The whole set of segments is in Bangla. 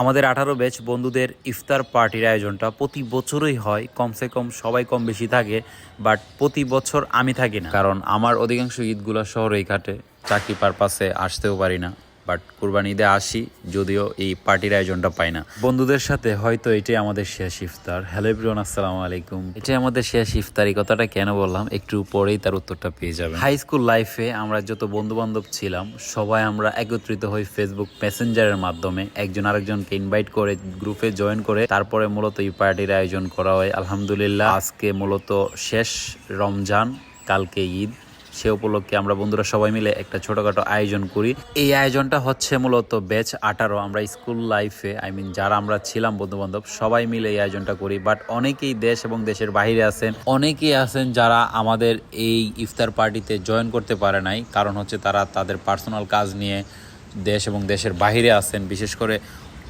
আমাদের 18 ব্যাচ বন্ধুদের ইফতার পার্টির আয়োজনটা প্রতি বছরই হয়। কমসে কম সবাই কম বেশি থাকে, বাট প্রতি বছর আমি থাকি না, কারণ আমার অধিকাংশ ঈদগুলো শহরেই কাটে। চাকরি পারপাসে আসতেও পারি না, বাট কুরবানি ঈদে আসি, যদিও এই পার্টির আয়োজনটা পাই না। বন্ধুদের সাথে হয়তো এটাই আমাদের শেষ ইফতার। হ্যালো এভরিওয়ান, আসসালামু আলাইকুম। এটাই আমাদের শেষ ইফতার। এই কথাটা কেন বললাম একটু পরেই তার উত্তরটা পেয়ে যাবেন। হাই স্কুল লাইফে আমরা যত বন্ধু বান্ধব ছিলাম সবাই আমরা একত্রিত হই ফেসবুক মেসেঞ্জারের মাধ্যমে, একজন আরেকজনকে ইনভাইট করে গ্রুপে জয়েন করে তারপরে মূলত এই পার্টির আয়োজন করা হয়। আলহামদুলিল্লাহ, আজকে মূলত শেষ রমজান, কালকে ঈদ। সে উপলক্ষে আমরা বন্ধুরা সবাই মিলে একটা ছোটখাটো আয়োজন করি। এই আয়োজনটা হচ্ছে মূলত ব্যাচ 18 আমরা স্কুল লাইফে যারা আমরা ছিলাম বন্ধু বান্ধব সবাই মিলে এই আয়োজনটা করি। বাট অনেকেই দেশ এবং দেশের বাইরে আছেন, অনেকেই আছেন যারা আমাদের এই ইফতার পার্টিতে জয়েন করতে পারে নাই, কারণ হচ্ছে তারা তাদের পার্সোনাল কাজ নিয়ে দেশ এবং দেশের বাইরে আছেন। বিশেষ করে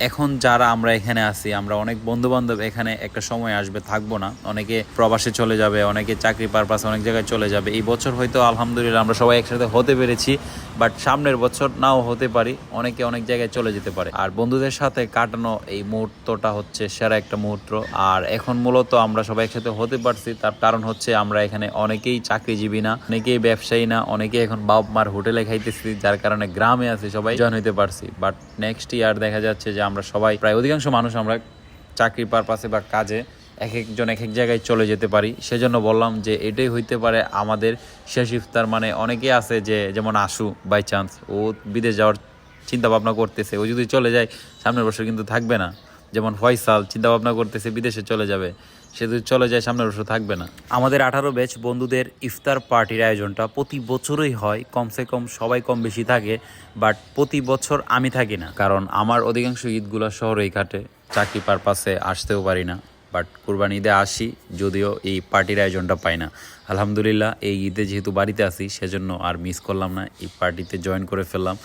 এখন যারা আমরা এখানে আছি, আমরা অনেক বন্ধু বান্ধব এখানে একটা সময় আসবে থাকবো না, অনেকে প্রবাসে চলে যাবে, অনেকে চাকরি পারপাসে অনেক জায়গায় চলে যাবে। এই বছর হয়তো আলহামদুলিল্লাহ আমরা সবাই একসাথে হতে পেরেছি, বাট সামনের বছর নাও হতে পারি, অনেকে অনেক জায়গায় চলে যেতে পারে। আর বন্ধুদের সাথে কাটানো এই মুহূর্তটা হচ্ছে সেরা একটা মুহূর্ত। আর এখন মূলত আমরা সবাই একসাথে হতে পারছি, তার কারণ হচ্ছে আমরা এখানে অনেকেই চাকরিজীবী না, অনেকেই ব্যবসায়ী না, অনেকেই এখন বাপ মার হোটেলে খাইতেছি, যার কারণে গ্রামে আছি, সবাই জয়েন হইতে পারছি। বাট নেক্সট ইয়ার দেখা যাচ্ছে যে আমরা সবাই প্রায় অধিকাংশ মানুষ আমরা চাকরি পারপাসে বা কাজে এক একজন এক এক জায়গায় চলে যেতে পারি। সেজন্য বললাম যে এটাই হইতে পারে আমাদের শেষ ইফতার। অনেকে আছে যে, যেমন আশু বাই চান্স ও বিদেশ যাওয়ার চিন্তা ভাবনা করতেছে, ও যদি চলে যায় সামনের বছর কিন্তু থাকবে না। যেমন ফয়সাল চিন্তা ভাবনা করতেছে বিদেশে চলে যাবে, সে যদি চলে যায় সামনের বছর থাকবে না। আমাদের 18 ব্যাচ বন্ধুদের ইফতার পার্টির আয়োজনটা প্রতি বছরই হয়। কমসে কম সবাই কম বেশি থাকে, বাট প্রতি বছর আমি থাকি না, কারণ আমার অধিকাংশ ঈদগুলো শহরেই কাটে। চাকরি পারপাসে আসতেও পারি না, বাট কুরবানি ঈদে আসি, যদিও এই পার্টির আয়োজনটা পাই না। আলহামদুলিল্লাহ, এই ঈদে যেহেতু বাড়িতে আছি সেজন্য আর মিস করলাম না, এই পার্টিতে জয়েন করে ফেললাম।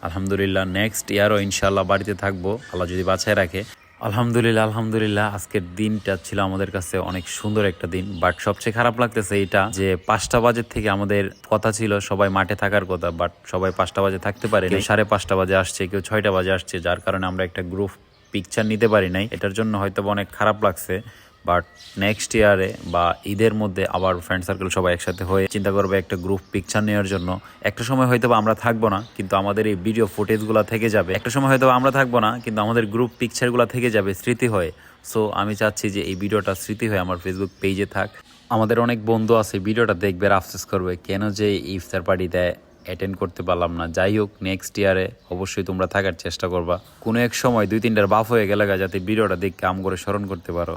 আলহামদুলিল্লাহ, নেক্সট ইয়ারও ইনশাআল্লাহ বাড়িতে থাকবো, আল্লাহ যদি বাছাই রাখে। আলহামদুলিল্লাহ, আজকের দিনটা ছিল আমাদের কাছে অনেক সুন্দর একটা দিন। বাট সবচেয়ে খারাপ লাগতেছে এটা যে 5টা বাজে থেকে আমাদের কথা ছিল সবাই মাঠে থাকার কথা, বাট সবাই 5টা বাজে থাকতে পারে, কেউ 5:30 বাজে আসছে, কেউ 6টা বাজে আসছে, যার কারণে আমরা একটা গ্রুপ পিকচার নিতে পারি নাই। এটার জন্য হয়তো অনেক খারাপ লাগছে। বাট নেক্সট ইয়ারে বা ঈদের মধ্যে আবার ফ্রেন্ড সার্কেল সবাই একসাথে হয়ে চিন্তা করবে একটা গ্রুপ পিকচার নেওয়ার জন্য। একটা সময় হয়তো আমরা থাকবো না, কিন্তু আমাদের এই ভিডিও ফুটেজগুলো থেকে যাবে। একটা সময় হয়তো আমরা থাকবো না, কিন্তু আমাদের গ্রুপ পিকচারগুলো থেকে যাবে স্মৃতি হয়ে। সো আমি চাচ্ছি যে এই ভিডিওটা স্মৃতি হয়ে আমার ফেসবুক পেজে থাক। আমাদের অনেক বন্ধু আছে ভিডিওটা দেখবে আর আফসোস করবে কেন যে ইফতার পার্টিতে অ্যাটেন্ড করতে পারলাম না। যাই হোক, নেক্সট ইয়ারে অবশ্যই তোমরা থাকার চেষ্টা করবা। কোনো এক সময় 2-3টার বাপ হয়ে গেলে যাতে ভিডিওটা দেখে আম করে স্মরণ করতে পারো।